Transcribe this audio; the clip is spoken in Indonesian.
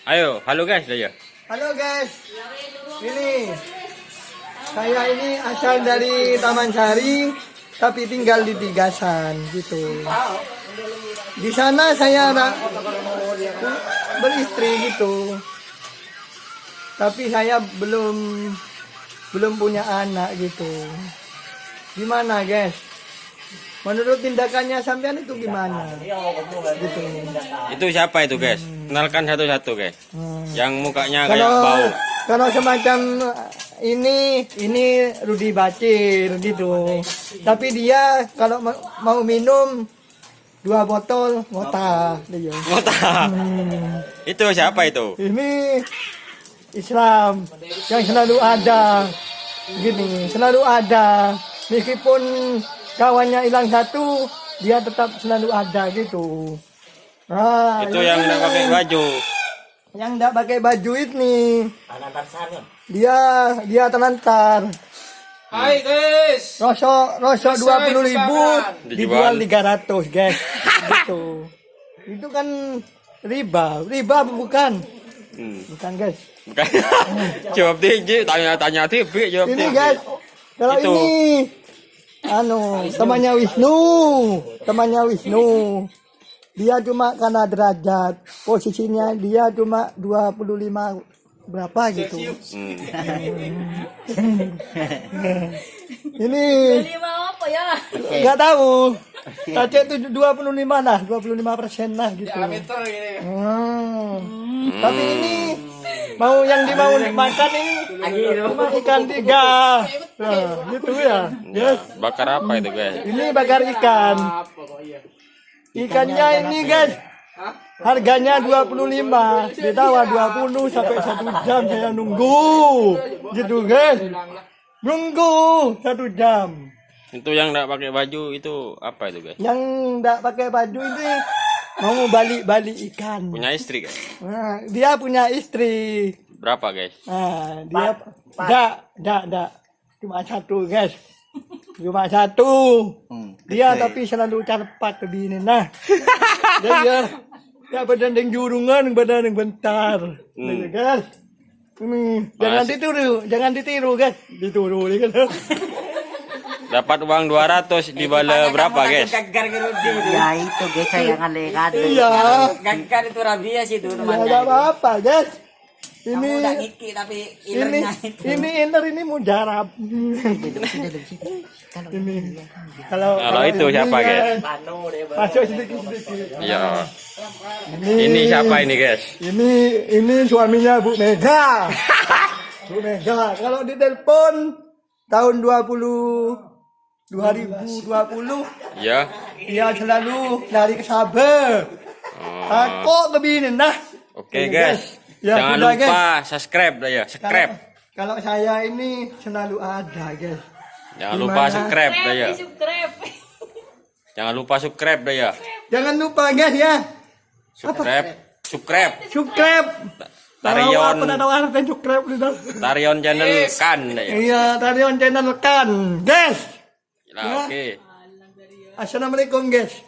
Ayo, halo guys, ya. Halo guys, ini saya ini asal dari Taman Sari, tapi tinggal di Tigasan gitu. Di sana saya beristri gitu, tapi saya belum punya anak gitu. Gimana guys? Menurut tindakannya sampean itu gimana? Gitu. Itu siapa itu guys? Kenalkan satu-satu guys. Yang mukanya kayak Kalau bau. kalau semacam ini Rudi Bacir gitu. Tapi dia kalau mau minum 2 botol ngota dia. Ngota. Itu siapa itu? Ini Islam yang selalu ada. Gini, selalu ada. Meskipun kawannya hilang satu, dia tetap selalu ada gitu. Nah, Itu yang nggak pakai baju. Yang enggak pakai baju ini. Dia telantar. Hai guys. Rosok 20.000 dijual 300, guys. Gitu. Itu kan riba bukan? Bukan, guys. Bukan. Jawab tinggi, tanya TV, jawab Ini tinggi. guys, kalau Itu. ini temannya Wisnu. Dia cuma karena derajat, posisinya dia cuma 25 berapa gitu. Ini apa ya? nggak tahu. Aceh itu 25 lah, 25% lah gitu. Tapi ini mau yang dimau makan ini cuma ikan 3. Nah, gitu ya. Yes. Bakar apa itu guys? Ini bakar ikan. Ikannya ini guys, harganya 25, ditawar 20 sampai 1 jam saya nunggu. Gitu guys. Nunggu 1 jam. Itu yang nggak pakai baju itu apa itu guys? Yang enggak pakai baju ini mau balik ikan. Punya istri guys? Nah, dia punya istri. Berapa guys? Nah, dia enggak. Cuma 1 guys. Cuma 1. Dia tapi selalu carpak begini. Nah. Ya badan yang jurungan, badan yang bentar. Ya, guys. Jangan ditiru guys. Ditiru gitu. Dapat uang 200 dibala berapa guys? Ya itu guys yang kade-kade. Iya. Gagal itu rabies itu Ya temannya. enggak apa-apa guys. Kamu Ini udah ngiki tapi ini ilernya itu. ini mujarab. Kalau itu siapa guys? Masuk sedikit. Iya. Ini siapa ini guys? Ini suaminya Bu Mega. Bu Mega. Kalau ditelepon tahun 2020 Ya. dia selalu lari ke Sabah. Kok begini nah. Oke Ini, guys. Ya, Jangan udah, lupa subscribe dah ya. Subscribe. Kalau saya ini selalu ada guys. Jangan lupa subscribe dah ya. Subscribe. Jangan lupa subscribe dah ya. Jangan lupa guys ya. Subscribe. Subscribe. Subscribe. Tarion. Apa tahu arti subscribe itu? Tarion channel kan dah ya. Iya, Tarion channel kan, guys. Nah, oke. Assalamualaikum guys.